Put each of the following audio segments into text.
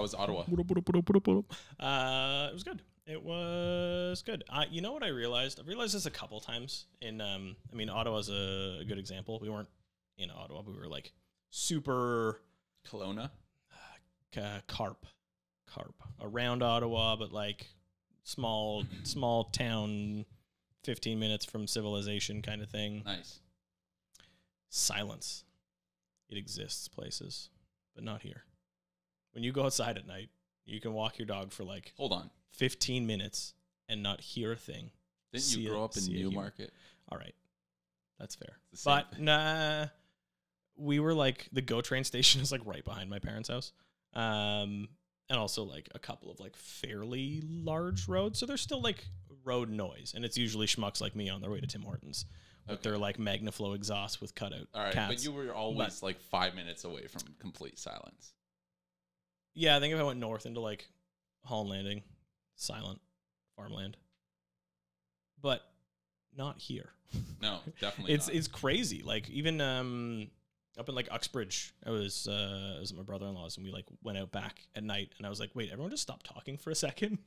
How was Ottawa? It was good. It was good. You know what I realized? I've realized this a couple times. I mean, Ottawa's a good example. We weren't in Ottawa, but we were like super Kelowna? carp around Ottawa, but like small town, 15 minutes from civilization kind of thing. Nice. Silence. It exists places, but not here. When you go outside at night, you can walk your dog for like Hold on. 15 minutes and not hear a thing. Didn't you grow up in Newmarket? All right. That's fair. Same But thing. nah, we were like, the GO train station is like right behind my parents' house. And also like a couple of like fairly large roads. So there's still like road noise. And it's usually schmucks like me on their way to Tim Hortons with their like Magnaflow exhaust with cutout All right, cats. but you were always like 5 minutes away from complete silence. Yeah, I think if I went north into like Holland Landing, silent farmland. But not here. No, definitely not. It's crazy. Like even up in like Uxbridge, I was at my brother-in-law's and we like went out back at night and I was like, wait, everyone just stop talking for a second.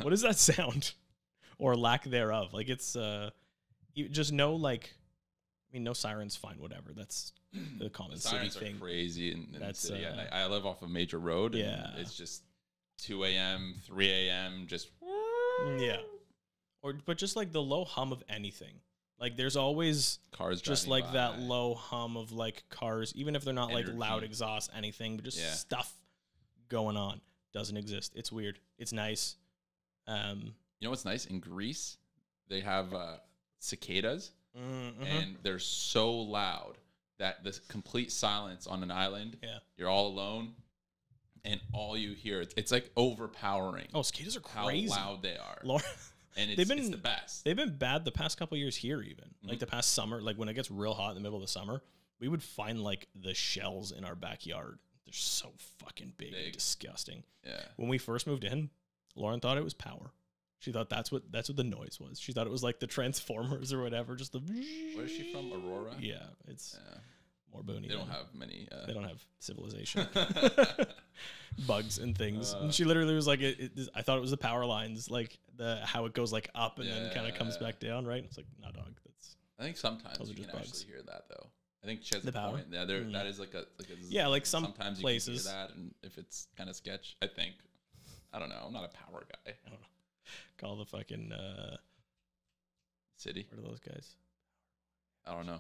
What does that sound? Or lack thereof. Like it's just no like, I mean, no sirens, fine, whatever. That's the common Sirens city thing. are crazy in the That's, city. And I live off a major road. And yeah. it's just 2 a.m., 3 a.m., just. Yeah. But just like the low hum of anything. Like there's always Cars just driving like by. that low hum of like cars, even if they're not Energy. like loud exhaust, anything, but just stuff going on. Doesn't exist. It's weird. It's nice. You know what's nice? In Greece, they have cicadas, and they're so loud that the complete silence on an island, you're all alone, and all you hear, it's like overpowering. Oh, cicadas are crazy. How loud they are. And it's the best. They've been bad the past couple of years here even. Like the past summer, like when it gets real hot in the middle of the summer, we would find like the shells in our backyard. They're so fucking big. And disgusting. Yeah. When we first moved in, Lauren thought it was power. She thought that's what the noise was. She thought it was like the Transformers or whatever. Just the. Where is she from? Aurora? Yeah, it's more boony. They don't have many. They don't have civilization. Bugs and things. And she literally was like, I thought it was the power lines, like how it goes like up and then kind of comes back down, right? It's like, nah, dog. I think sometimes you can actually hear that though. I think she has the power. Point. Yeah, that is like a like sometimes places you can hear that, and if it's kind of sketch, I think. I don't know. I'm not a power guy. I don't know. Call the fucking city. What are those guys? I don't know.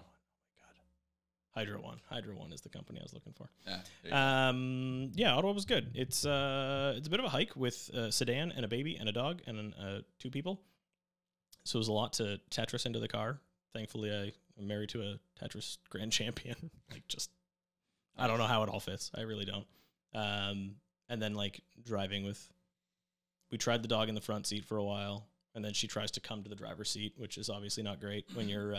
Hydro One is the company I was looking for. Yeah. Ottawa was good. It's a bit of a hike with a sedan and a baby and a dog and 2 people. So it was a lot to Tetris into the car. Thankfully, I'm married to a Tetris grand champion. I don't know how it all fits. I really don't. And then like driving we tried the dog in the front seat for a while, and then she tries to come to the driver's seat, which is obviously not great when you're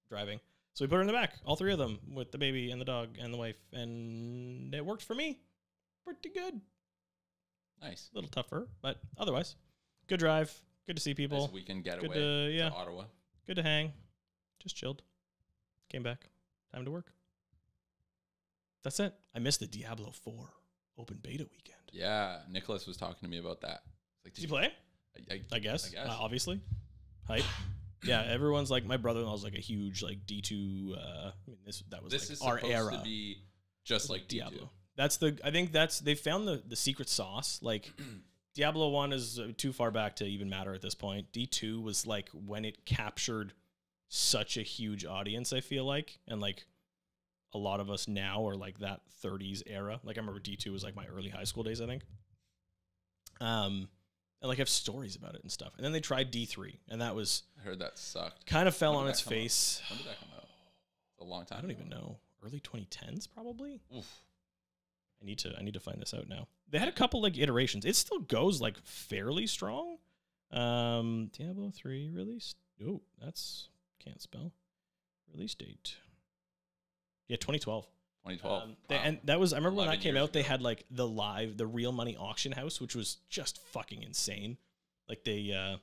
driving. So we put her in the back, all 3 of them, with the baby and the dog and the wife, and it worked for me. Pretty good. Nice. A little tougher, but otherwise, good drive. Good to see people. Nice weekend getaway to Ottawa. Good to hang. Just chilled. Came back. Time to work. That's it. I missed the Diablo 4 open beta weekend. Yeah, Nicholas was talking to me about that. Like, did you play? I guess. Obviously. Hype. Yeah, everyone's like, my brother-in-law's like a huge like D2. I mean, that was this like our era. This is supposed to be just like Diablo. D2. I think they found the secret sauce. Like Diablo 1 is too far back to even matter at this point. D2 was like when it captured such a huge audience, I feel like, and like a lot of us now are like that 30s era. Like I remember D2 was like my early high school days, I think. And like I have stories about it and stuff. And then they tried D3, and that was I heard that sucked. Kind of fell on its face. When did that come out? A long time. I don't even know. Early 2010s, probably. Oof. I need to find this out now. They had a couple like iterations. It still goes like fairly strong. Diablo 3 released. Oh, that's can't spell. Release date. Yeah, 2012. 2012. Wow. And that was, I remember when that came out, they had like the real money auction house, which was just fucking insane. Like they,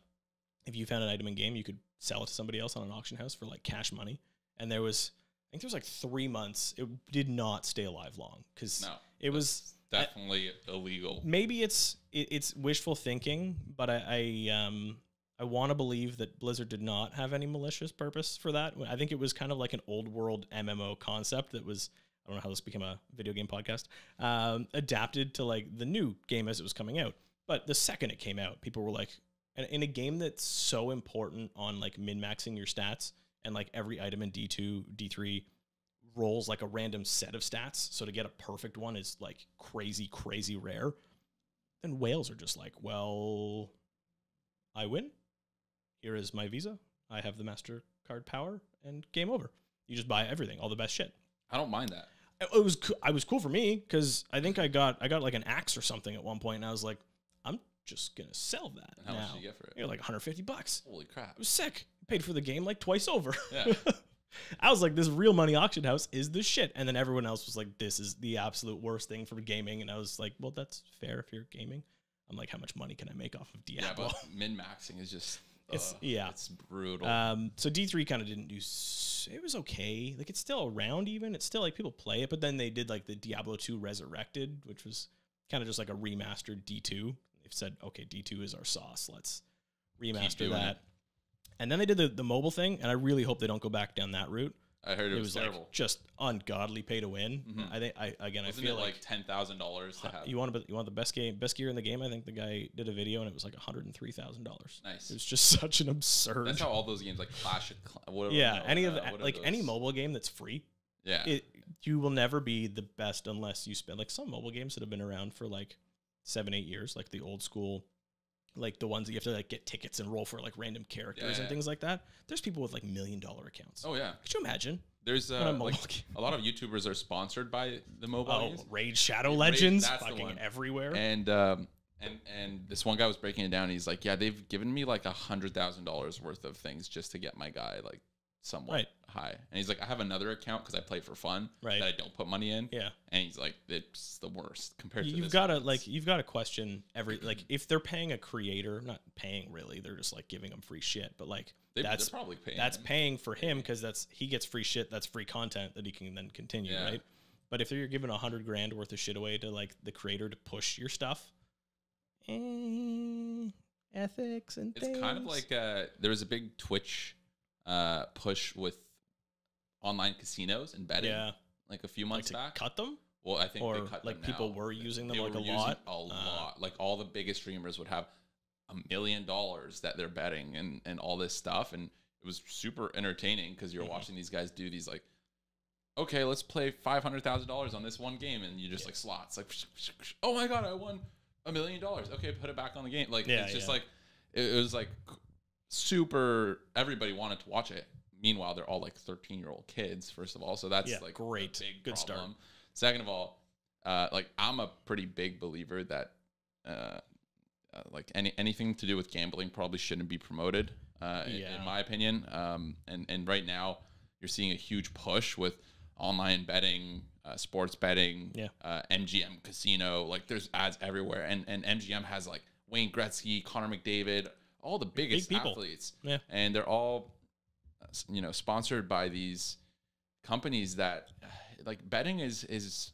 if you found an item in game, you could sell it to somebody else on an auction house for like cash money. And I think there was like 3 months. It did not stay alive long because it was definitely illegal. Maybe it's wishful thinking, but I want to believe that Blizzard did not have any malicious purpose for that. I think it was kind of like an old world MMO concept that was, I don't know how this became a video game podcast, adapted to like the new game as it was coming out. But the second it came out, people were like, in a game that's so important on like min-maxing your stats, and like every item in D2, D3 rolls like a random set of stats, so to get a perfect one is like crazy, crazy rare, then whales are just like, well, I win. Here is my Visa. I have the MasterCard power, and game over. You just buy everything, all the best shit. I don't mind that. I was cool for me because I think I got like an axe or something at one point, and I was like, I'm just gonna sell that. And how much did you get for it? You're like $150. Holy crap! It was sick. Paid for the game like twice over. Yeah. I was like, this real money auction house is the shit. And then everyone else was like, this is the absolute worst thing for gaming. And I was like, well, that's fair if you're gaming. I'm like, how much money can I make off of Diablo? Yeah, but min-maxing is just, it's brutal. So D3 kind of didn't do, it was okay. Like it's still around even. It's still like people play it, but then they did like the Diablo 2 Resurrected, which was kind of just like a remastered D2. They've said, okay, D2 is our sauce. Let's remaster that. And then they did the mobile thing, and I really hope they don't go back down that route. I heard it was terrible. Like just ungodly pay to win. Mm-hmm. I think I feel like $10,000 to have. You want the best gear in the game. I think the guy did a video and it was like $103,000. Nice. It was just such an absurd. That's how all those games like Clash of any mobile game that's free. Yeah, you will never be the best unless you spend like some mobile games that have been around for like 7-8 years, like the old school. Like the ones that you have to like get tickets and roll for like random characters and things like that. There's people with like $1 million accounts. Oh yeah. Could you imagine? There's like a lot of YouTubers are sponsored by the mobile games. Raid Shadow Legends, fucking everywhere. And this one guy was breaking it down. He's like, yeah, they've given me like $100,000 worth of things just to get my guy like somewhat high. And he's like, I have another account because I play for fun that I don't put money in. Yeah. And he's like, it's the worst compared to you've got to question every, like if they're paying a creator, not paying really, they're just like giving them free shit, but like they're probably paying. That's paying for him because he gets free shit. That's free content that he can then continue, right? But if you're giving $100,000 worth of shit away to like the creator to push your stuff, ethics and things. It's kind of like there was a big Twitch push with online casinos and betting, like a few months back. Cut them? Well, I think they cut like them people now. were using them like a lot. A lot. Like all the biggest streamers would have $1 million that they're betting and all this stuff, and it was super entertaining because you're watching these guys do these like, okay, let's play $500,000 on this one game, and you just like slots like, oh my god, I won $1 million. Okay, put it back on the game. Like it's just like it was like super. Everybody wanted to watch it. Meanwhile, they're all like 13-year-old kids, first of all. So that's like great. Good problem. start. Second of all, like I'm a pretty big believer that like anything to do with gambling probably shouldn't be promoted, in my opinion. And right now you're seeing a huge push with online betting, sports betting, MGM Casino. Like there's ads everywhere. And MGM has like Wayne Gretzky, Connor McDavid, all the biggest athletes. Yeah. And they're all sponsored by these companies that like betting is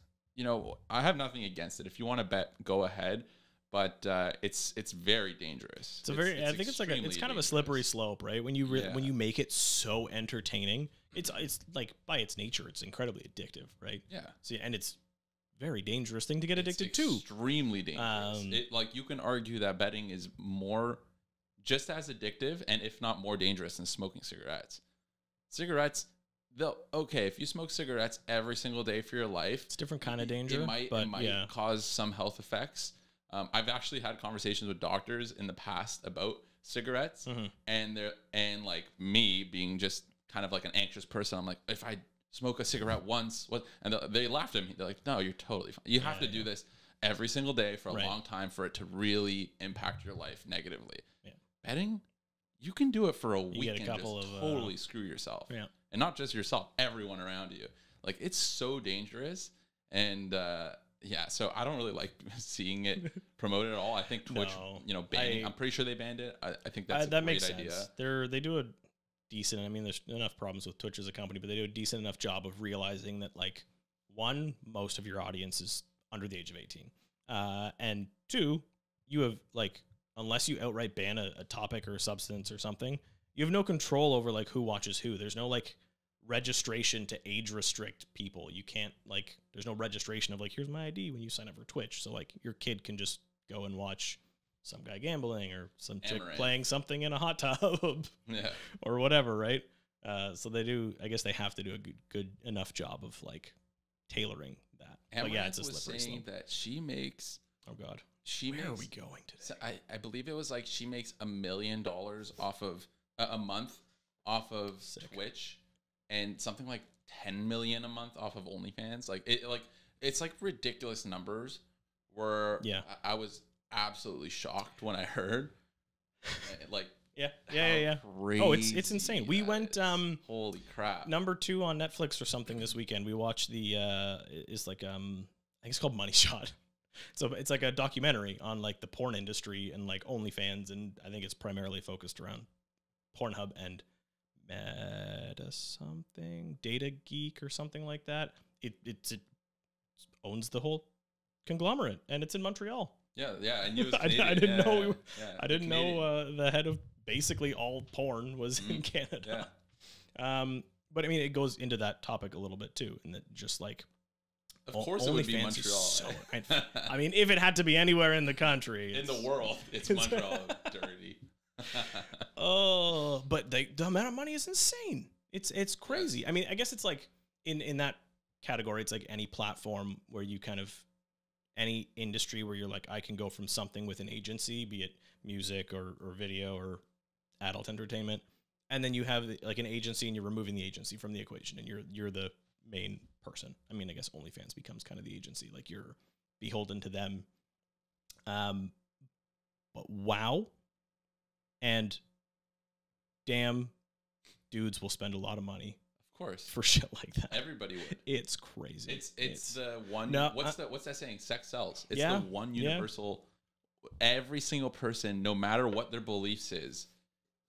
I have nothing against it. If you want to bet, go ahead, but it's very dangerous. I think it's kind of a slippery slope, right? When you when you make it so entertaining, it's like by its nature it's incredibly addictive, right? Yeah. So and it's very dangerous thing to get addicted to. Extremely dangerous. Like you can argue that betting is just as addictive and if not more dangerous than smoking cigarettes. Cigarettes, if you smoke cigarettes every single day for your life, it's a different kind of danger. It might cause some health effects. I've actually had conversations with doctors in the past about cigarettes, and like me being just kind of like an anxious person, I'm like, if I smoke a cigarette once, what? And they laughed at me. They're like, no, you're totally fine. You have to do this every single day for a long time for it to really impact your life negatively. Yeah. Betting, you can do it for a week and just totally screw yourself. Yeah. And not just yourself, everyone around you. Like, it's so dangerous. And, so I don't really like seeing it promoted at all. I think Twitch, banning, I'm pretty sure they banned it. I think that's a great idea. They do a decent, I mean, there's enough problems with Twitch as a company, but they do a decent enough job of realizing that, like, one, most of your audience is under the age of 18. And 2, you have like, unless you outright ban a topic or a substance or something, you have no control over like who watches who. There's no like registration to age restrict people. You can't like, there's no registration of like, here's my ID when you sign up for Twitch. So like your kid can just go and watch some guy gambling or some chick playing something in a hot tub or whatever. Right. So they do, I guess they have to do a good enough job of like tailoring that. But yeah, it's a slippery slope. That she makes, oh God, where are we going today? So I believe it was like she makes $1 million off of a month off of Twitch, and something like 10 million a month off of OnlyFans. Like it's like ridiculous numbers. Where I was absolutely shocked when I heard like yeah. Crazy oh, it's insane. We went holy crap, number 2 on Netflix or something this weekend. We watched the it's like I think it's called Money Shot. So it's like a documentary on like the porn industry and like OnlyFans, and I think it's primarily focused around Pornhub and Data Geek or something like that. It owns the whole conglomerate, and it's in Montreal. Yeah, I knew it was I didn't know. I didn't know the head of basically all porn was in Canada. But I mean, it goes into that topic a little bit too, and that just like, of course, it would be Montreal. I mean, if it had to be anywhere in the country, in the world, it's Montreal. Dirty. Oh, but the amount of money is insane. It's crazy. Yes. I mean, I guess it's like in that category, it's like any platform where you kind of, any industry where you're like, I can go from something with an agency, be it music or video or adult entertainment, and then you have like an agency and you're removing the agency from the equation and you're the main person. I mean, I guess OnlyFans becomes kind of the agency, like you're beholden to them. But wow. And damn, dudes will spend a lot of money, of course, for shit like that. Everybody would. It's crazy. It's the one. No, what's that saying? Sex sells. It's the one universal. Every single person, no matter what their beliefs is,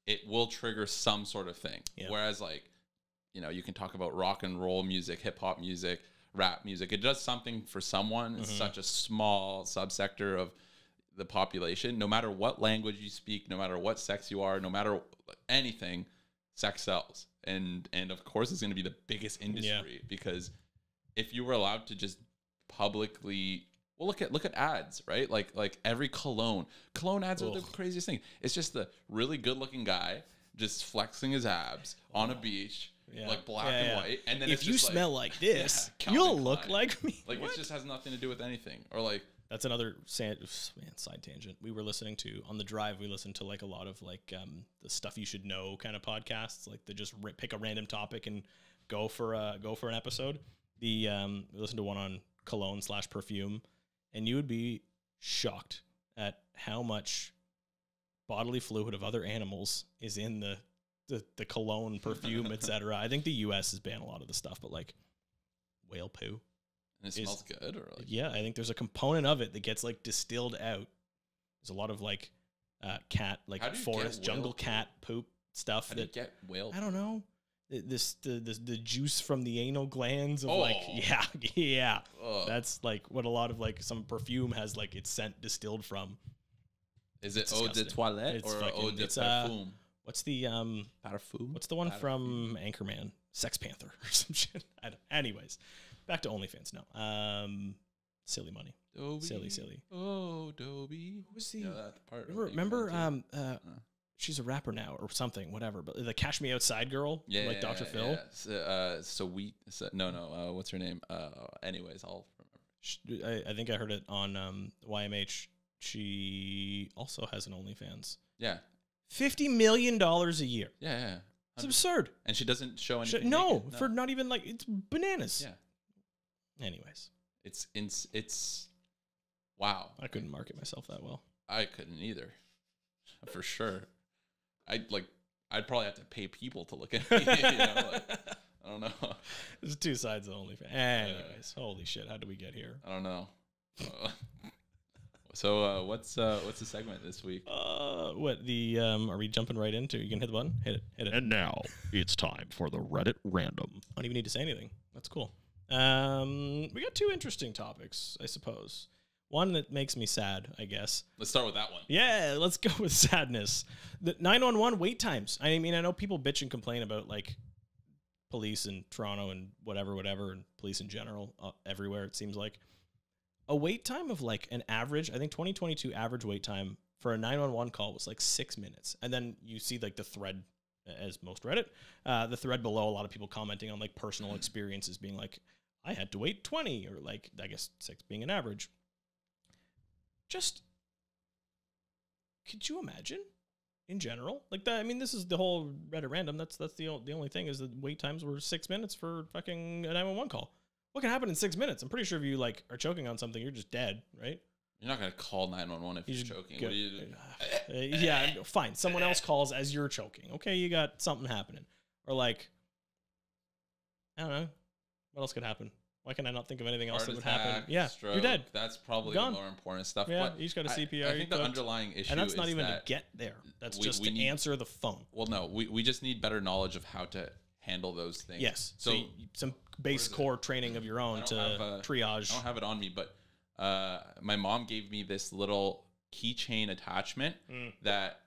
it will trigger some sort of thing. Yeah. Whereas, like, you know, you can talk about rock and roll music, hip hop music, rap music. It does something for someone. It's such a small subsector of the population. No matter what language you speak, no matter what sex you are, no matter anything, sex sells. And of course it's going to be the biggest industry because if you were allowed to just publicly, well, look at ads, right? Like every cologne ads are the craziest thing. It's just the really good looking guy just flexing his abs on a beach, like black and white. And then if you smell like this, you'll look like me. Like it just has nothing to do with anything. Or like, that's another side tangent. We were listening to on the drive. We listened to like a lot of like the stuff you should know kind of podcasts. Like they just pick a random topic and go for an episode. We listened to one on cologne / perfume, and you would be shocked at how much bodily fluid of other animals is in the cologne, perfume, etc. I think the U.S. has banned a lot of the stuff, but like whale poo. And it smells good, or like, I think there's a component of it that gets like distilled out. There's a lot of like cat, like forest jungle cat poop stuff. How do you get whale? I don't know. The juice from the anal glands of That's like what a lot of like some perfume has like its scent distilled from. Is it eau de toilette or eau de parfum? What's the parfum? What's the one from Anchorman? Sex Panther or some shit. Anyways. Back to OnlyFans now. Silly money. Dobie. Silly. Oh, Dobie. What was the part? Remember she's a rapper now or something, whatever. But the Cash Me Outside girl, like Dr. Phil. No. What's her name? Anyways, I'll remember. I think I heard it on YMH. She also has an OnlyFans. Yeah. $50 million a year. Yeah. It's absurd. And she doesn't show anything. No, for not even like, it's bananas. Yeah. Anyways, it's wow. I couldn't market myself that well. I couldn't either, for sure. I'd probably have to pay people to look at me. You know, like, I don't know. There's two sides of OnlyFans. Anyways, holy shit, how did we get here? I don't know. So what's the segment this week? Are we jumping right into? You can hit the button. Hit it. And now it's time for the Reddit Random. I don't even need to say anything. That's cool. We got two interesting topics, I suppose. One that makes me sad, I guess. Let's start with that one. Yeah, let's go with sadness. The 911 wait times. I mean, I know people bitch and complain about like police in Toronto and whatever, and police in general everywhere. It seems like a wait time of like an average. I think 2022 average wait time for a 911 call was like 6 minutes, and then you see like the thread, as most Reddit, the thread below. A lot of people commenting on like personal experiences, being like, I had to wait 20, or like I guess 6 being an average. Just, could you imagine, in general, like that? I mean, this is the whole Reddit random. That's the only thing is that wait times were 6 minutes for fucking a 911 call. What can happen in 6 minutes? I'm pretty sure if you like are choking on something, you're just dead, right? You're not gonna call 911 if you're choking. What do you do? Yeah, fine. Someone else calls as you're choking. Okay, you got something happening, or like, I don't know, what else could happen? Why can I not think of anything else that would happen? Yeah, stroke, you're dead. That's probably Gone. the more important stuff. Yeah, but you just got a CPR. I think the underlying issue, and that's not is even that to get there. That's just to answer the phone. Well, no, we just need better knowledge of how to handle those things. Yes. So some base core training of your own to triage. I don't have it on me, but my mom gave me this little keychain attachment that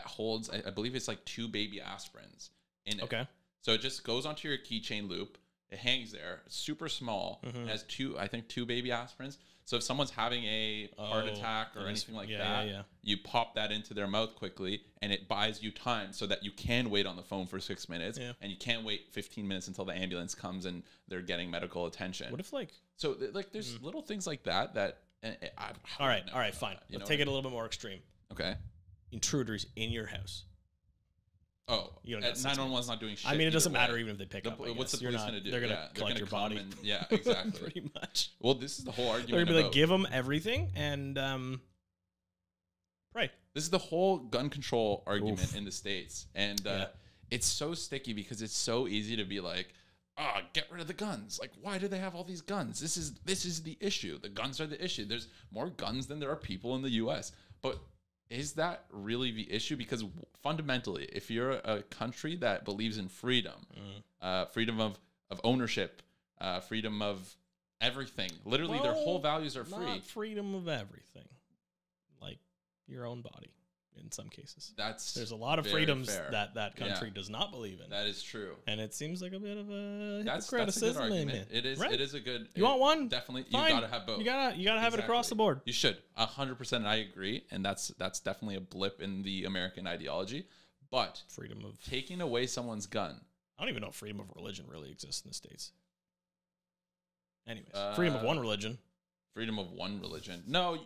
holds, I believe it's like 2 baby aspirins in it. Okay. So it just goes onto your keychain loop. It hangs there. It's super small. It has 2 baby aspirins. So if someone's having a heart attack or anything like that, you pop that into their mouth quickly, and it buys you time so that you can wait on the phone for 6 minutes, and you can't wait 15 minutes until the ambulance comes and they're getting medical attention. What if like... So like there's little things like that. All right, fine. Let's take it a little bit more extreme. Okay. Intruders in your house. Oh, 911's not doing shit. I mean, it doesn't matter even if they pick up. What's the police going to do? They're going to collect your body. Yeah, exactly. Pretty much. Well, this is the whole argument. They're going to be like, give them everything and pray. This is the whole gun control argument in the States. And it's so sticky because it's so easy to be like, get rid of the guns. Like, why do they have all these guns? This is the issue. The guns are the issue. There's more guns than there are people in the U.S. But is that really the issue? Because fundamentally, if you're a country that believes in freedom, freedom of ownership, freedom of everything, literally their whole values are free. Not freedom of everything, like your own body. In some cases, there's a lot of freedoms that country does not believe in. That is true, and it seems like a bit of a that's a good argument. It is. Right? It is a good. You want one? Definitely. Fine. You gotta have both. You gotta have it across the board. You should 100%. I agree, and that's definitely a blip in the American ideology. But freedom of taking away someone's gun. I don't even know if freedom of religion really exists in the States. Anyways, freedom of one religion. Freedom of one religion. No.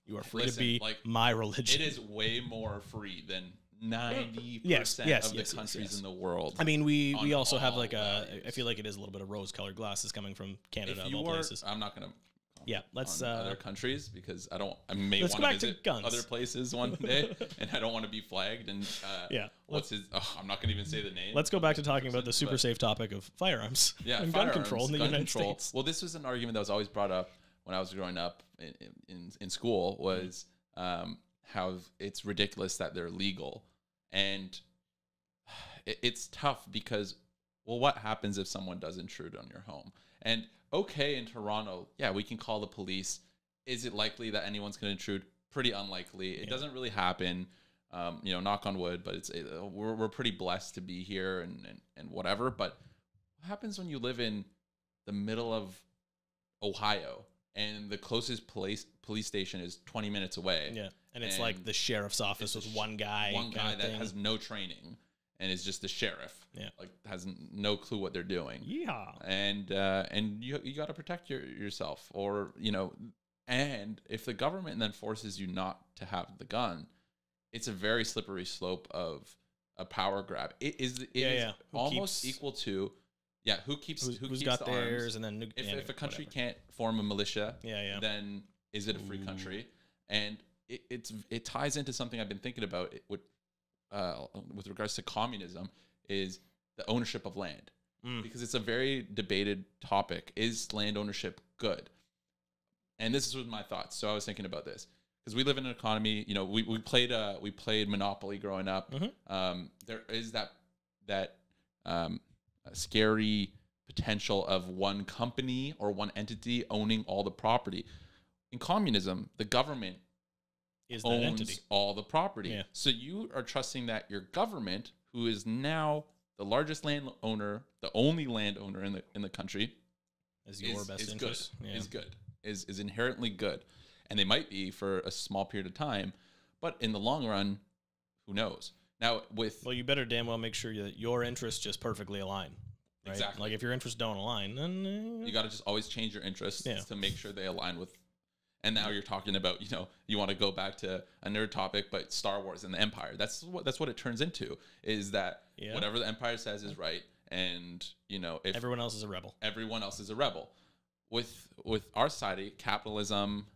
You are free to be like my religion. It is way more free than 90% of the countries in the world. I mean, we also have like I feel like it is a little bit of rose-colored glasses coming from Canada of all places. I'm not gonna. Yeah, let's other countries because I may want to visit other places one day, and I don't want to be flagged. And I'm not gonna even say the name. Let's go back to talking about the super safe topic of firearms. Yeah, and gun control in the United States. Well, this was an argument that was always brought up when I was growing up in school was how it's ridiculous that they're legal. And it's tough because, well, what happens if someone does intrude on your home? And okay, in Toronto, we can call the police. Is it likely that anyone's going to intrude? Pretty unlikely. It doesn't really happen, knock on wood, but we're pretty blessed to be here and whatever. But what happens when you live in the middle of Ohio and the closest police station is 20 minutes away? Yeah. And it's like the sheriff's office with one guy that has no training and is just the sheriff. Yeah. Like has no clue what they're doing. Yeah. And you got to protect yourself, or, and if the government then forces you not to have the gun, it's a very slippery slope of a power grab. It is almost equal to who's got the theirs, and then if a country can't form a militia, then is it a free country? And it ties into something I've been thinking about with regards to communism, is the ownership of land, because it's a very debated topic. Is land ownership good? And this was my thoughts. So I was thinking about this because we live in an economy. We played Monopoly growing up. There is that scary potential of one company or one entity owning all the property. In communism, the government owns all the property. Yeah. So you are trusting that your government, who is now the largest landowner, the only landowner in the country, is interest. Is inherently good. And they might be for a small period of time, but in the long run, who knows? Now you better damn well make sure that your interests just perfectly align. Right? Exactly. Like if your interests don't align, then you got to just always change your interests to make sure they align with. And now you're talking about, you want to go back to a nerd topic, but Star Wars and the Empire. That's what it turns into, is that whatever the Empire says is right. And, if everyone else is a rebel. Everyone else is a rebel. With our society, capitalism,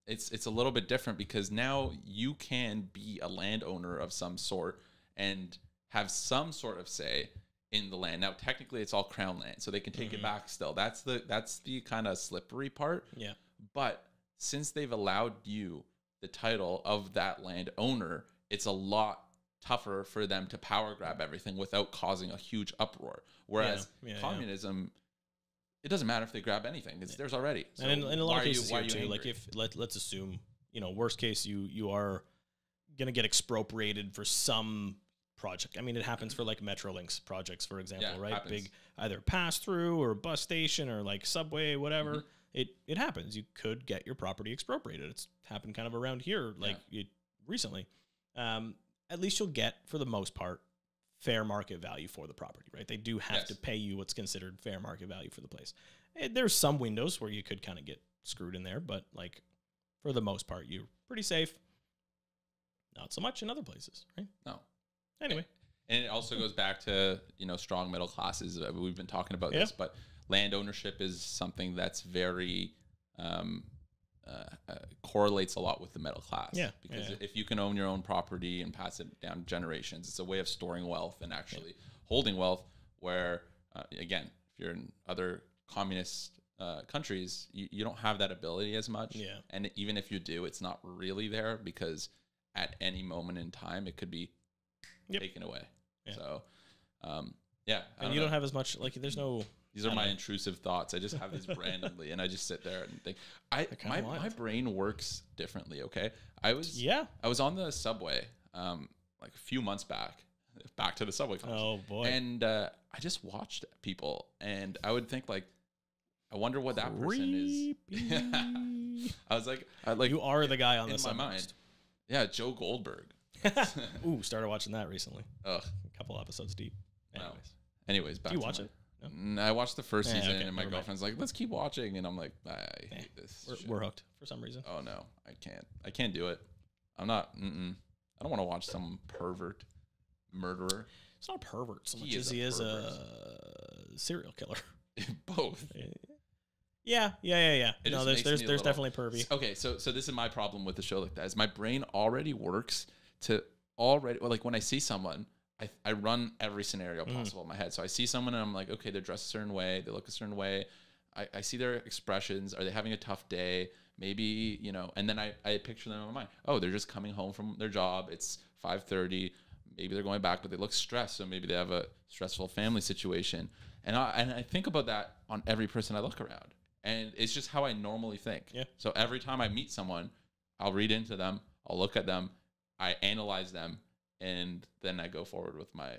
it's a little bit different, because now you can be a landowner of some sort and have some sort of say in the land. Now, technically, it's all crown land, so they can take it back still. That's the kind of slippery part. Yeah. But since they've allowed you the title of that landowner, it's a lot tougher for them to power grab everything without causing a huge uproar. Whereas communism, it doesn't matter if they grab anything; it's theirs already. So and in a lot of cases here too, like if let's assume, worst case, you are gonna get expropriated for some project. I mean, it happens for like Metrolinx projects, for example, right? Happens. Big either pass through or bus station or like subway, whatever. Mm-hmm. It happens. You could get your property expropriated. It's happened kind of around here, recently. At least you'll get, for the most part, fair market value for the property, right? They do have to pay you what's considered fair market value for the place. There's some windows where you could kind of get screwed in there, but like for the most part, you're pretty safe. Not so much in other places, right? No. Anyway. And it also goes back to, strong middle classes. We've been talking about this, but land ownership is something that's very correlates a lot with the middle class. Yeah. Because if you can own your own property and pass it down generations, it's a way of storing wealth and actually holding wealth. Where, again, if you're in other communist countries, you don't have that ability as much. Yeah. And even if you do, it's not really there, because at any moment in time, it could be taken away. Yeah. So, and you don't have as much, like, there's no... These are my intrusive thoughts. I just have these randomly, and I just sit there and think. My brain works differently. Okay, I was on the subway like a few months back to the subway. Oh boy! And I just watched people, and I would think, like, I wonder what that person is. I was like, you are the guy on in the my mind. Yeah, Joe Goldberg. Ooh, started watching that recently. Ugh, a couple episodes deep. Anyways, back. Do you watch it? No. I watched the first season, and my girlfriend's like, "Let's keep watching," and I'm like, "I hate this. We're hooked for some reason." Oh no, I can't do it. I'm not. I don't want to watch some pervert murderer. It's not a pervert so much as he is a serial killer. Both. Yeah. No, there's definitely pervy. Okay, so this is my problem with the show like that. Is my brain already works to like when I see someone. I run every scenario possible in my head. So I see someone and I'm like, okay, they're dressed a certain way. They look a certain way. I see their expressions. Are they having a tough day? Maybe, and then I picture them in my mind. Oh, they're just coming home from their job. It's 5:30. Maybe they're going back, but they look stressed. So maybe they have a stressful family situation. And I think about that on every person I look around. And it's just how I normally think. Yeah. So every time I meet someone, I'll read into them. I'll look at them. I analyze them. And then I go forward with my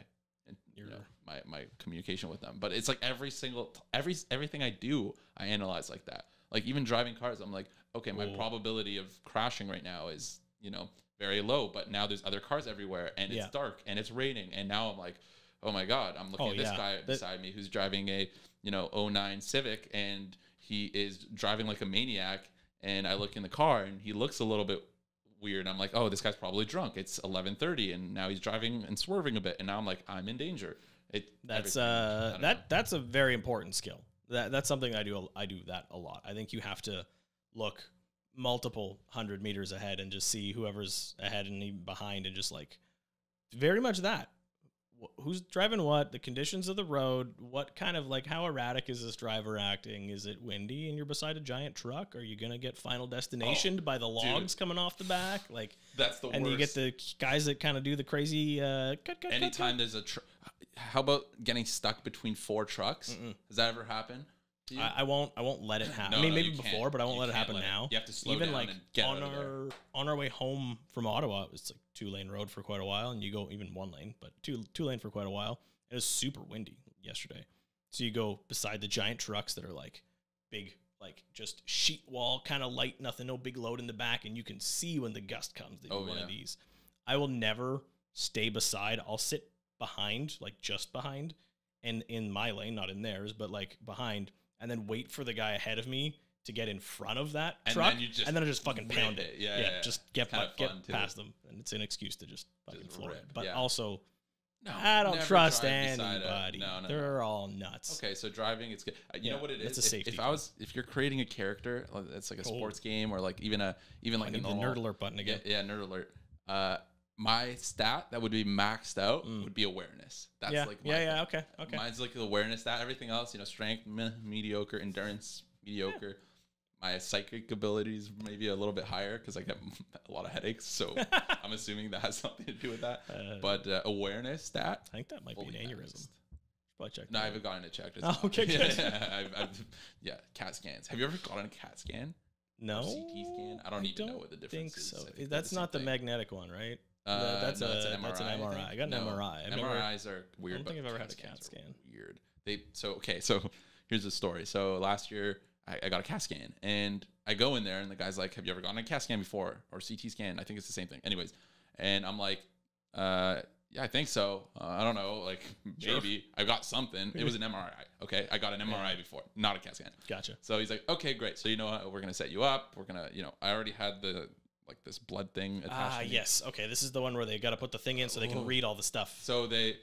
communication with them. But it's like everything I do, I analyze like that. Like even driving cars, I'm like, okay, my probability of crashing right now is, very low. But now there's other cars everywhere, and it's dark, and it's raining, and now I'm like, oh my god, I'm looking at this guy beside me who's driving a '09 Civic, and he is driving like a maniac. And I look in the car, and he looks a little bit weird. I'm like, oh, this guy's probably drunk. It's 11:30, and now he's driving and swerving a bit, and now I'm like, I'm in danger. That's a very important skill. That's something I do that a lot. I think you have to look multiple 100 meters ahead and just see whoever's ahead and even behind, and just like very much that. who's driving what, the conditions of the road, what kind of like how erratic is this driver acting? Is it windy and you're beside a giant truck? Are you gonna get final destination by the logs coming off the back? Like that's the worst. And you get the guys that kind of do the crazy anytime there's a how about getting stuck between 4 trucks? Has that ever happened? I won't let it happen. No, I mean, no, maybe before, but I won't let it happen now. You have to slow even down like and get on out of there. on our way home from Ottawa, it's like 2-lane road for quite a while, and you go even 1 lane, but two lane for quite a while. It was super windy yesterday, so you go beside the giant trucks that are like big, like just sheet wall kind of light, nothing, no big load in the back, and you can see when the gust comes. They do one of these. I will never stay beside. I'll sit behind, like just behind, and in my lane, not in theirs, but like behind. And then wait for the guy ahead of me to get in front of that truck, and then I just fucking pound it. Yeah. Just get past them, and it's an excuse to just fucking floor it. But also, I don't trust anybody. No. They're all nuts. Okay, so driving, it's good. You know what it is? It's a safety. If you're creating a character, it's like a sports game, or like even like a normal, the nerd alert button again. Yeah, nerd alert. My stat that would be maxed out would be awareness. That's like okay. Mine's like the awareness stat. Everything else, strength mediocre, endurance mediocre. My psychic abilities maybe a little bit higher because I get a lot of headaches. So I'm assuming that has something to do with that. But awareness stat, I think that might be an aneurysm. Probably check. No, I haven't gotten it checked. Okay, good. Yeah, CAT scans. Have you ever gotten a CAT scan? No. Or CT scan? I don't even know what the difference is. So. That's not the magnetic one, right? That's an MRI. That's an MRI. I got an MRI. MRIs are weird. I don't think I've ever had a CAT scan. Weird. So here's the story. So last year I got a CAT scan, and I go in there, and the guy's like, "Have you ever gotten a CAT scan before or CT scan?" I think it's the same thing. Anyways, and I'm like, "Yeah, I think so. I don't know, like maybe I got something." It was an MRI. Okay, I got an MRI before, not a CAT scan. Gotcha. So he's like, "Okay, great. So you know what? We're gonna set you up. We're gonna, I already had the." Like this blood thing attached to me. Yes. Okay, this is the one where they got to put the thing in so they can read all the stuff. So they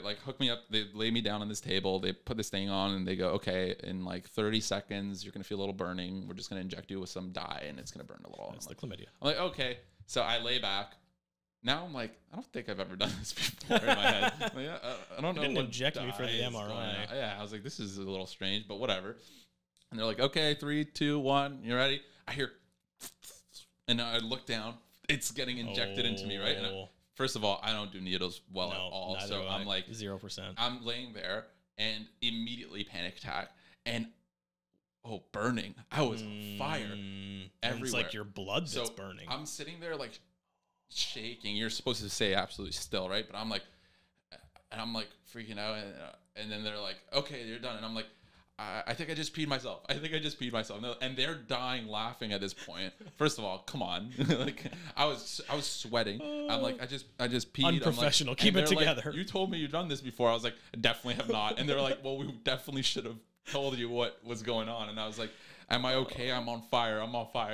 like hook me up. They lay me down on this table. They put this thing on, and they go, "Okay, in like 30 seconds, you're gonna feel a little burning. We're just gonna inject you with some dye, and it's gonna burn a little." That's the chlamydia. I'm like, okay. So I lay back. Now I'm like, I don't think I've ever done this before in my head. Like, I don't know. You didn't inject me for the MRI. Yeah, I was like, this is a little strange, but whatever. And they're like, okay, 3, 2, 1, you ready? I hear. And I look down. It's getting injected into me, right? And first of all, I don't do needles well at all. So I'm like 0%. I'm laying there and immediately panic attack and burning. I was on fire everywhere. It's like your blood that's burning. I'm sitting there like shaking. You're supposed to say absolutely still, right? But I'm like freaking out, and then they're like, "Okay, you're done," and I'm like. I think I just peed myself. And they're dying laughing at this point. First of all, come on. Like I was sweating. I'm like, I just peed. Unprofessional. Keep it together. Like, you told me you've done this before. I was like, I definitely have not. And they're like, well, we definitely should have told you what was going on. And I was like, am I okay? I'm on fire.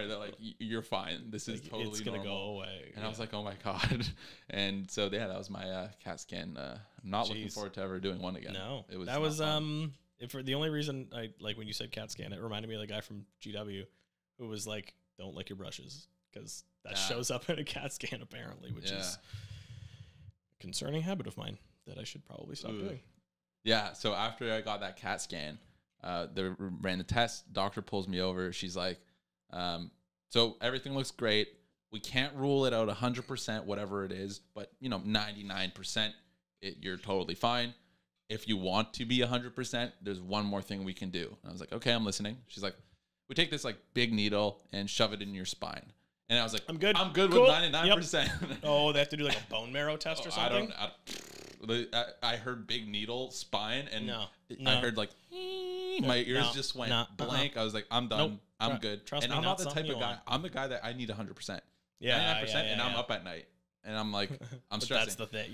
They're like, you're fine. This is totally it's gonna normal. go away. And I was like, oh my God. And so that was my CAT scan. I'm not looking forward to ever doing one again. No, that was for the only reason I like when you said CAT scan, it reminded me of the guy from GW who was like, "Don't lick your brushes," because that shows up in a CAT scan apparently, which is a concerning habit of mine that I should probably stop doing. Yeah. So after I got that CAT scan, they ran the test. Doctor pulls me over. She's like, "So everything looks great. We can't rule it out 100%, whatever it is, but 99%, you're totally fine." If you want to be 100%, there's one more thing we can do. And I was like, okay, I'm listening. She's like, we take this like big needle and shove it in your spine. And I was like, I'm good cool. With 99%. Yep. Oh, they have to do like a bone marrow test or something? I heard big needle, spine, and I heard like, my ears just went blank. I was like, I'm done. Nope. I'm good. Trust me, I'm not the type of guy. I'm the guy that I need 100%. Yeah, 99%, and I'm up at night. And I'm like, I'm stressing. That's the thing.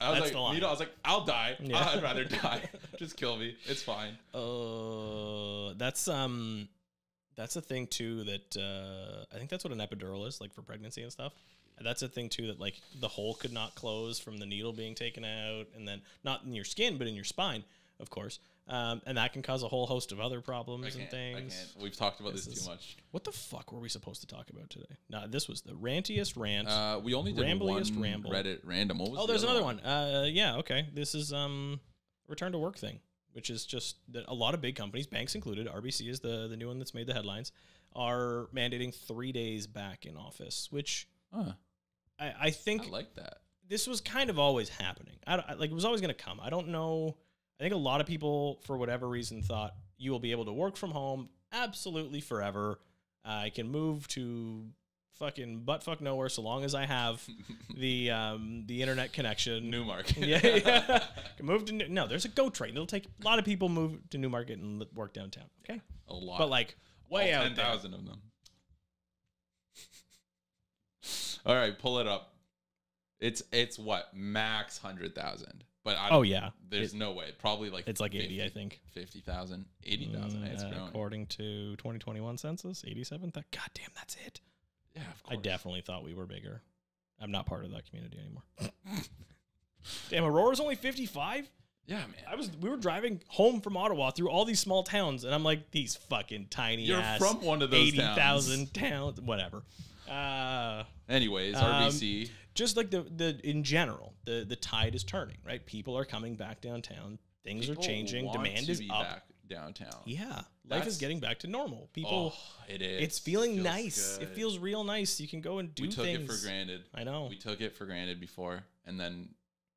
I was like, needle. I was like, I'll die. Yeah. I'd rather die. Just kill me. It's fine. That's a thing too that I think that's what an epidural is, like for pregnancy and stuff. And that's a thing too that like the hole could not close from the needle being taken out, and then not in your skin but in your spine, of course. And that can cause a whole host of other problems and things. I can't. We've talked about this too much. What the fuck were we supposed to talk about today? No, this was the rantiest rant. We only did Rambliest one Ramble. Reddit random. What was there's another one. Yeah, okay. This is return to work thing, which is just that a lot of big companies, banks included, RBC is the new one that's made the headlines, are mandating 3 days back in office, which I think... I like that. This was kind of always happening. It was always going to come. I don't know... I think a lot of people, for whatever reason, thought you will be able to work from home absolutely forever. I can move to fucking buttfuck nowhere so long as I have the internet connection. Newmarket. Yeah. Can move to no. There's a GO train. It'll take a lot of people move to Newmarket and work downtown. Okay, a lot, but like way out 10,000 of them. All right, pull it up. It's what max 100,000. But there's no way. Probably like it's like 80, I think. 50,000, 80,000. It's growing. According to 2021 census, 87. God damn, that's it. Yeah, of course. I definitely thought we were bigger. I'm not part of that community anymore. Damn, Aurora's only 55. Yeah, man. We were driving home from Ottawa through all these small towns, and I'm like, these fucking tiny You're ass from one of those 80,000 towns, whatever. Anyways, RBC. Just like the in general, the tide is turning, right? People are coming back downtown. Things are changing. Demand is up. Back downtown. Yeah, life is getting back to normal. People, it is. It's feeling nice. Good. It feels real nice. You can go and do things. We took it for granted. I know. We took it for granted before, and then.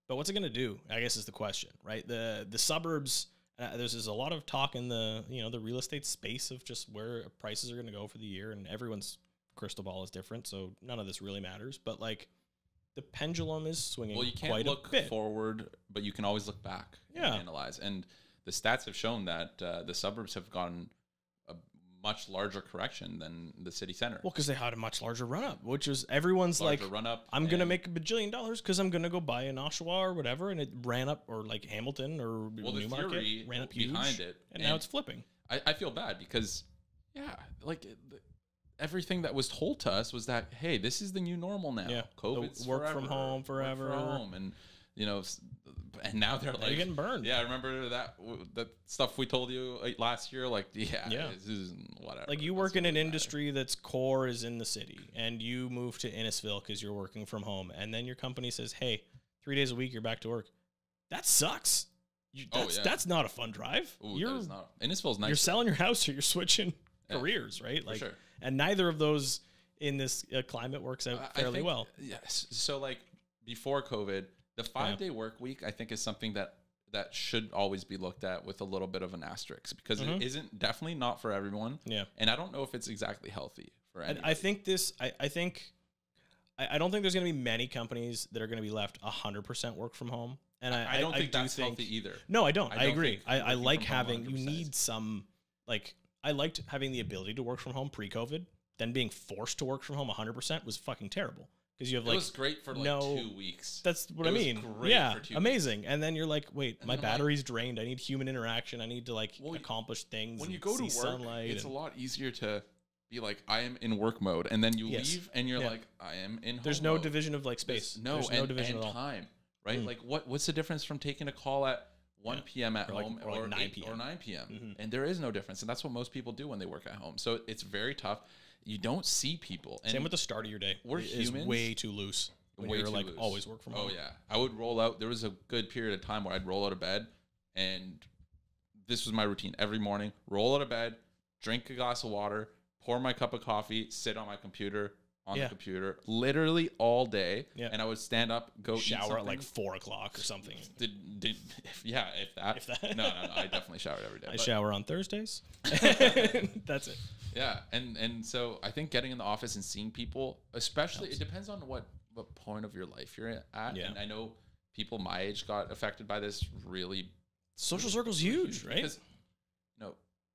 But what's it going to do? I guess is the question, right? The suburbs. There's a lot of talk in the the real estate space of just where prices are going to go for the year, and everyone's crystal ball is different, so none of this really matters. But like. The pendulum is swinging. Well, you can't look forward, but you can always look back and analyze. And the stats have shown that the suburbs have gotten a much larger correction than the city center. Well, because they had a much larger run-up, which is everyone's larger run-up. I'm going to make $1 bajillion because I'm going to go buy an Oshawa or whatever, and it ran up, or like Hamilton or Newmarket ran up huge, behind it, and now it's flipping. I feel bad because, everything that was told to us was that, hey, this is the new normal now. Yeah, COVID's work from home forever. Work from home, and and now they're like getting burned. Yeah, I remember that stuff we told you last year. Like, this is whatever. Like you work in an industry that's core is in the city, and you move to Innisfil because you're working from home, and then your company says, hey, 3 days a week you're back to work. That sucks. That's not a fun drive. Ooh, Innisfil's nice. You're selling your house or you're switching careers, right? Like, sure. And neither of those in this climate works out fairly well. Yes. So like before COVID, the 5-day work week, I think, is something that should always be looked at with a little bit of an asterisk because it isn't definitely not for everyone. Yeah. And I don't know if it's exactly healthy for anyone. I think I don't think there's going to be many companies that are going to be left 100% work from home. And I don't think that's healthy either. No, I don't. I agree. I like having, you need some, like, I liked having the ability to work from home pre-COVID. Then being forced to work from home 100% was fucking terrible. Because you have like, it was great for like 2 weeks. That's what I mean. Yeah, amazing. Weeks. And then you're like, wait, my battery's drained. I need human interaction. I need to like accomplish things. When you go to work, sunlight it's a lot easier to be like, I am in work mode, and then you leave, and you're like, I am in. There's no division of like space. There's no division at all. Time, right? Like, what's the difference from taking a call at 1 p.m. at home or 9 p.m. or 9 p.m. And there is no difference, and that's what most people do when they work at home. So it's very tough. You don't see people. And same with the start of your day. We're humans. Is way too loose. Way too like loose. Always work from home. Oh yeah, I would roll out. There was a good period of time where I'd roll out of bed, and this was my routine every morning. Roll out of bed, drink a glass of water, pour my cup of coffee, sit on my computer. The computer literally all day, and I would stand up, go shower at like 4 o'clock or something. If that. No, I definitely showered every day. I shower on Thursdays. That's it. Yeah, and so I think getting in the office and seeing people, especially, it depends on what point of your life you're at. Yeah. And I know people my age got affected by this really. Social circle's huge, right? Because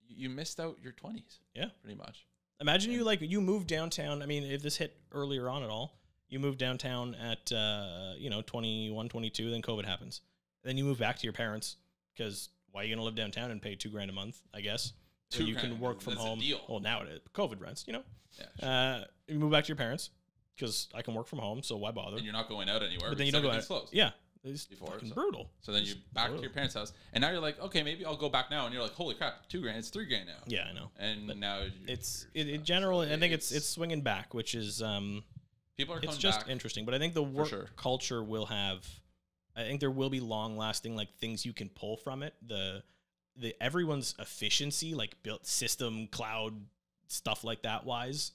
you missed out your 20s. Yeah, pretty much. Imagine you moved downtown. I mean, if this hit earlier on at all, you moved downtown at 21, 22, then COVID happens. Then you move back to your parents because why are you going to live downtown and pay $2,000 a month, I guess? So you can work from home. Well, now it is. COVID rents, Yeah. Sure. You move back to your parents because I can work from home, so why bother? And you're not going out anywhere. But then you don't go out. Closed. Yeah. It's before. fucking brutal. So then you back to your parents' house, and now you're like, okay, maybe I'll go back now, and you're like, holy crap, $2,000, it's $3,000 now. Yeah, I know. And but now it generally, I think it's swinging back, which is people are coming it's just back, interesting. But I think the work culture will have. I think there will be long lasting like things you can pull from it. The everyone's efficiency, like built system, cloud stuff like that wise,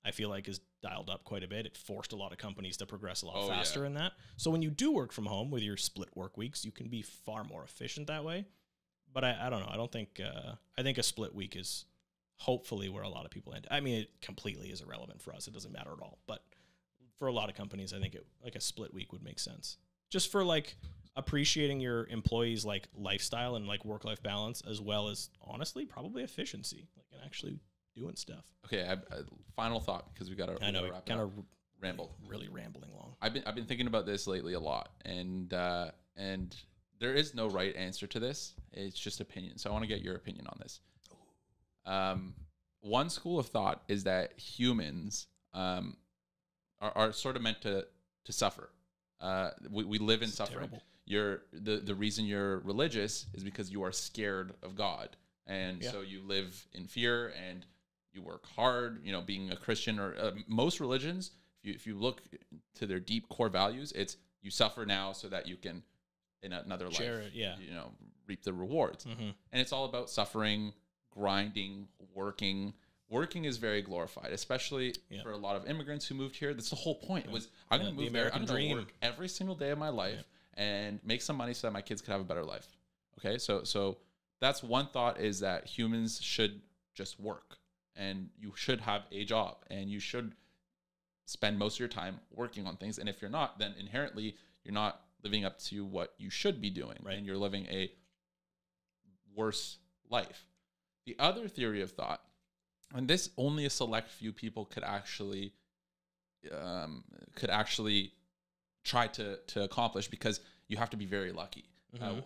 I feel like is dialed up quite a bit. It forced a lot of companies to progress a lot faster in that. So when you do work from home with your split work weeks, you can be far more efficient that way. But I don't know. I don't think I think a split week is hopefully where a lot of people end. I mean, it completely is irrelevant for us. It doesn't matter at all. But for a lot of companies, I think like a split week would make sense. Just for like appreciating your employees' like lifestyle and like work-life balance, as well as honestly probably efficiency, like and actually doing stuff. Okay, final thought, because we got to. I know we kind of rambled, really rambling long. I've been thinking about this lately a lot, and there is no right answer to this. It's just opinion. So I want to get your opinion on this. One school of thought is that humans are sort of meant to suffer. We live in suffering. Terrible. The reason you're religious is because you are scared of God, and so you live in fear and you work hard. You know, being a Christian or most religions, if you look to their deep core values, it's you suffer now so that you can in another life, you know, reap the rewards. And it's all about suffering, grinding, working. Working is very glorified, especially for a lot of immigrants who moved here. That's the whole point. It was I'm going to move there. I'm going to work every single day of my life and make some money so that my kids could have a better life. Okay, so that's one thought, is that humans should just work, and you should have a job, and you should spend most of your time working on things. And if you're not, then inherently you're not living up to what you should be doing, and you're living a worse life. The other theory of thought, and this only a select few people could actually try to accomplish, because you have to be very lucky.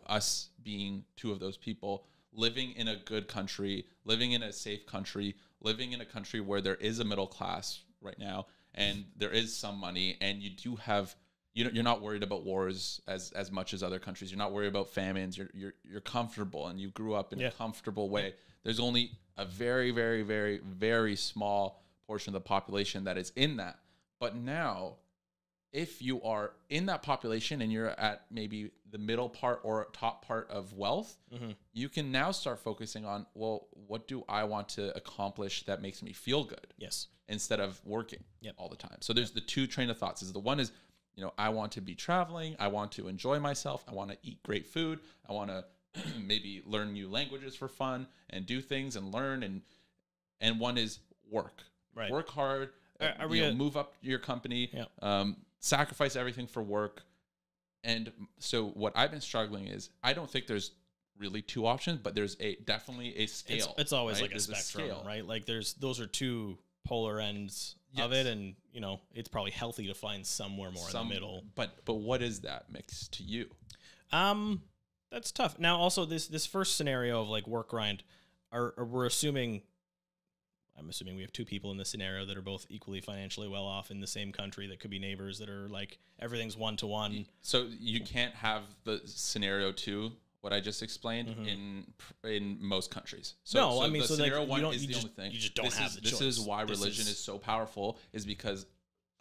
Us being two of those people, living in a good country, living in a safe country, living in a country where there is a middle class right now, and there is some money, and you do have, you're not worried about wars as much as other countries. You're not worried about famines. You're comfortable, and you grew up in a comfortable way. There's only a very, very, very, very small portion of the population that is in that. But now, if you are in that population and you're at maybe the middle part or top part of wealth, you can now start focusing on, well, what do I want to accomplish that makes me feel good? Yes. Instead of working all the time. So there's the two train of thoughts. The one is, you know, I want to be traveling. I want to enjoy myself. I want to eat great food. I want to maybe learn new languages for fun and do things and learn. And one is work. Right. Work hard. Move up your company. Sacrifice everything for work. And so what I've been struggling is, I don't think there's really two options, but there's definitely a scale. It's always like a spectrum, right? Like those are two polar ends of it, and you know, it's probably healthy to find somewhere more in the middle. But what is that mix to you? That's tough. Now, also this first scenario of like work grind, I'm assuming we have two people in this scenario that are both equally financially well off in the same country, that could be neighbors, that are like everything's 1-to-1. So you can't have the scenario two, what I just explained, in most countries. So the scenario one is the only thing. You just don't have the choice. This is why religion is so powerful, is because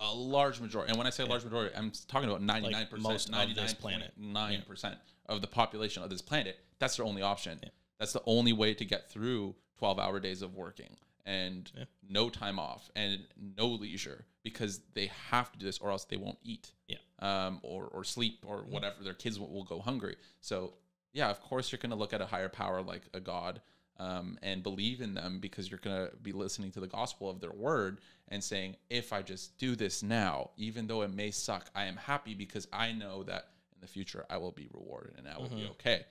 a large majority, and when I say large majority, I'm talking about 99%, 99.9% of the population of this planet, that's their only option. That's the only way to get through 12-hour days of working, and no time off, and no leisure, because they have to do this, or else they won't eat, or sleep, or whatever. Their kids will go hungry. So yeah, of course you're going to look at a higher power like a God, and believe in them, because you're going to be listening to the gospel of their word and saying, if I just do this now, even though it may suck, I am happy, because I know that in the future I will be rewarded and I will be okay.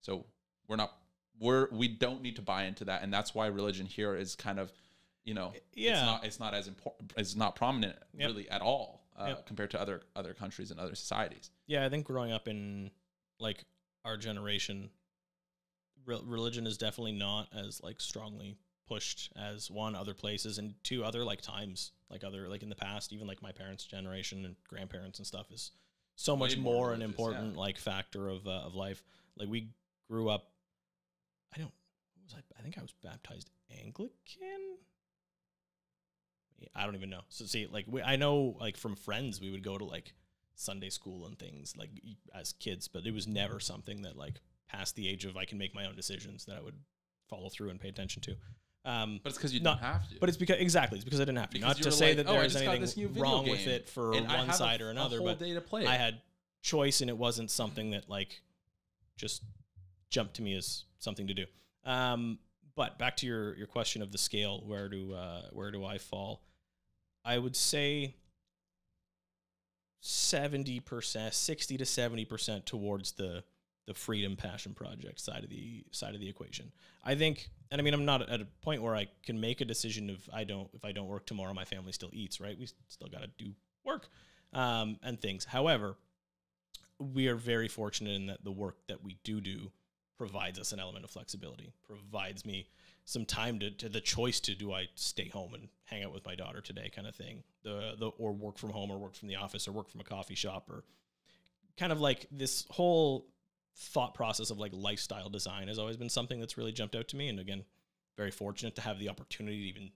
So we don't need to buy into that. And that's why religion here is kind of, you know, it's not as important, it's not prominent really at all compared to other countries and other societies. Yeah, I think growing up in like our generation, religion is definitely not as like strongly pushed as other places, and two, other like times, like in the past, even like my parents' generation and grandparents and stuff, is so much Way more an religious, important like factor of life. Like we grew up. I think I was baptized Anglican. I don't even know. So see, like I know like from friends we would go to like Sunday school and things like as kids, but it was never something that like past the age of I can make my own decisions that I would follow through and pay attention to. But it's because you don't have to. But it's because I didn't have to. Because not to say like, that there's anything wrong with it for one side or another, but day to play I had choice, and it wasn't something that like just jumped to me as something to do. But back to your question of the scale, where do I fall? I would say 70%, 60 to 70% towards the freedom passion project side of the equation. I think, and I mean, I'm not at a point where I can make a decision if I don't work tomorrow, my family still eats, right? We still got to do work, and things. However, we are very fortunate in that the work that we do provides us an element of flexibility, provides me some time to the choice to, do I stay home and hang out with my daughter today kind of thing, or work from home or work from the office or work from a coffee shop, or kind of like this whole thought process of like lifestyle design has always been something that's really jumped out to me. And again, very fortunate to have the opportunity to even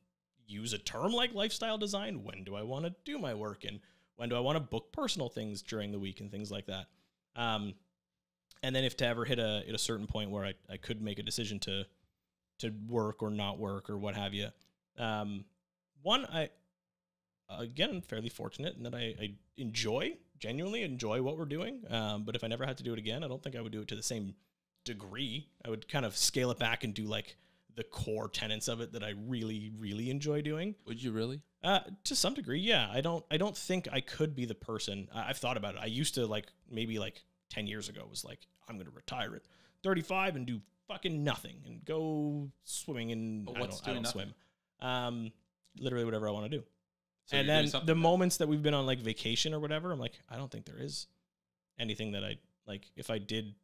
use a term like lifestyle design. When do I want to do my work, and when do I want to book personal things during the week and things like that? And then if to ever hit a certain point where I could make a decision to work or not work or what have you. One, I'm fairly fortunate in that I genuinely enjoy what we're doing. But if I never had to do it again, I don't think I would do it to the same degree. I would kind of scale it back and do like the core tenets of it that I really, really enjoy doing. Would you really? To some degree, yeah. I don't think I could be the person. I've thought about it. I used to maybe 10 years ago was like, I'm going to retire at 35 and do fucking nothing and go swimming, and I don't swim. Literally whatever I want to do. So and then the moments that we've been on like vacation or whatever, I'm like, I don't think there is anything that I like. If I did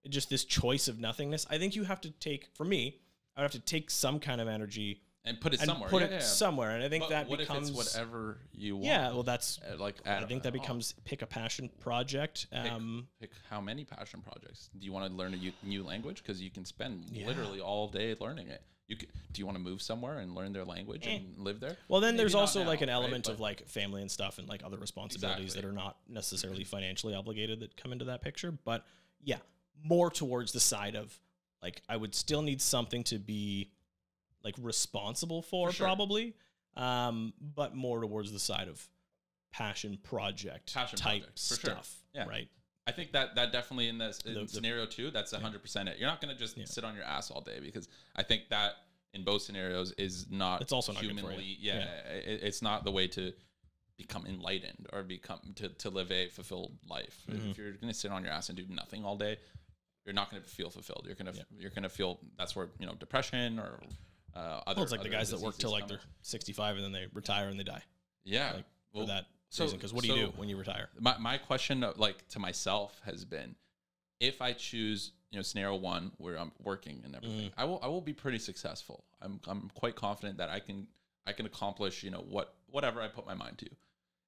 just this choice of nothingness, I think you have to take, for me, I would have to take some kind of energy and put it somewhere. Somewhere. And I think that what becomes if it's whatever you want. Yeah, well, that's I think that becomes pick a passion project. Pick how many passion projects? Do you want to learn a new language? Because you can spend literally all day learning it. Do you want to move somewhere and learn their language and live there? Well, then there's also like an element of like family and stuff and like other responsibilities that are not necessarily financially obligated that come into that picture. But yeah, more towards the side of like, I would still need something to be like responsible for sure. Probably, but more towards the side of passion project type stuff, sure. Yeah. Right? I think that definitely in this scenario too, that's 100% it. You're not going to just sit on your ass all day, because I think that in both scenarios is not. It's also humanly, not good for you. It's not the way to become enlightened or become to live a fulfilled life. Mm-hmm. If you're going to sit on your ass and do nothing all day, you're not going to feel fulfilled. You're going to feel, that's where depression or other. It's like the guys that work till like they're 65 and then they retire and they die. Yeah, like, for that. Because what do you do when you retire? My question, like to myself, has been, if I choose, scenario one where I'm working and everything, I will be pretty successful. I'm quite confident that I can accomplish whatever I put my mind to.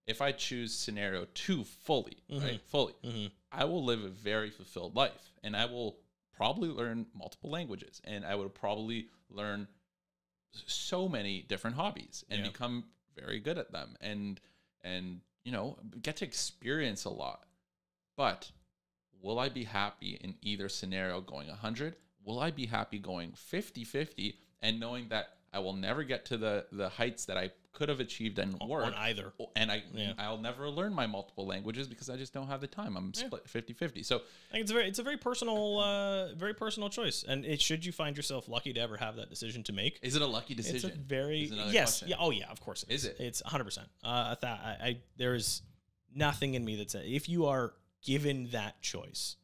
If I choose scenario two fully, I will live a very fulfilled life, and I will probably learn multiple languages, and I would probably learn so many different hobbies and become very good at them, and get to experience a lot. But will I be happy in either scenario going 100? Will I be happy going 50-50 and knowing that I will never get to the heights that I could have achieved and work on either? And I'll never learn my multiple languages because I just don't have the time. I'm split 50-50. So I think it's a very personal choice. And should you find yourself lucky to ever have that decision to make? Is it a lucky decision? It's a very yes. Question. Yeah. Oh yeah. Of course it is. Is it? It's 100%. There is nothing in me that says if you are given that choice,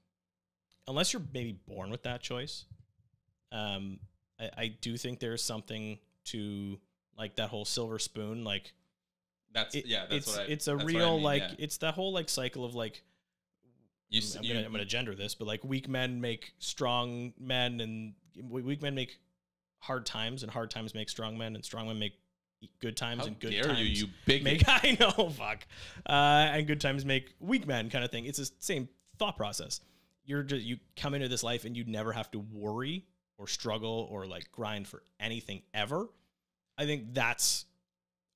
unless you're maybe born with that choice, I do think there's something to like that whole silver spoon. Like it's a real it's that whole like cycle of like, I'm gonna gender this, but like weak men make strong men, and weak men make hard times, and hard times make strong men, and strong men make good times How and good dare times you bigot. make I know fuck and good times make weak men kind of thing. It's the same thought process. You come into this life and you never have to worry or struggle or like grind for anything ever. I think that's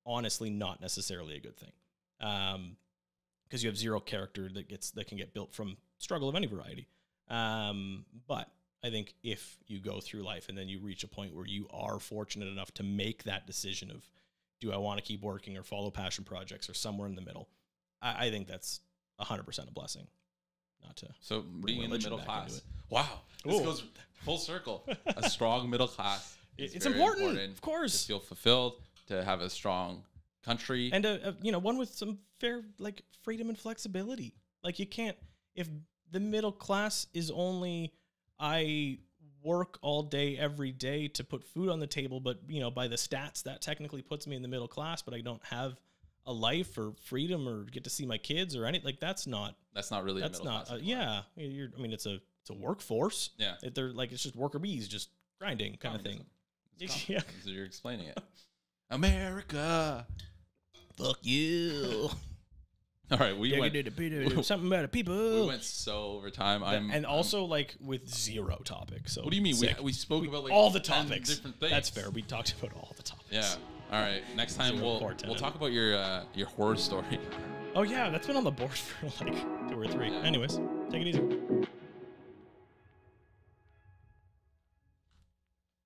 honestly not necessarily a good thing, because you have zero character that can get built from struggle of any variety. But I think if you go through life and then you reach a point where you are fortunate enough to make that decision of, do I want to keep working or follow passion projects or somewhere in the middle? I think that's 100% a blessing. Not to so being in the middle class. Wow, this goes full circle. A strong middle class. It's important, of course, to feel fulfilled, to have a strong country, and one with some fair like freedom and flexibility. Like you can't, if the middle class is only I work all day every day to put food on the table, but by the stats that technically puts me in the middle class, but I don't have a life or freedom or get to see my kids or anything, like that's not really a middle class. It's a workforce. Yeah, they're like, it's just worker bees just grinding kind of thing. Yeah, so you're explaining it. America, fuck you. All right, we went something about the people. We went so over time. Also like with zero topics. So what do you mean? We spoke about like all the topics. Different things. That's fair. We talked about all the topics. Yeah. All right. Next time we'll talk about your horror story. Oh yeah, that's been on the board for like 2 or 3. Yeah. Anyways, take it easy.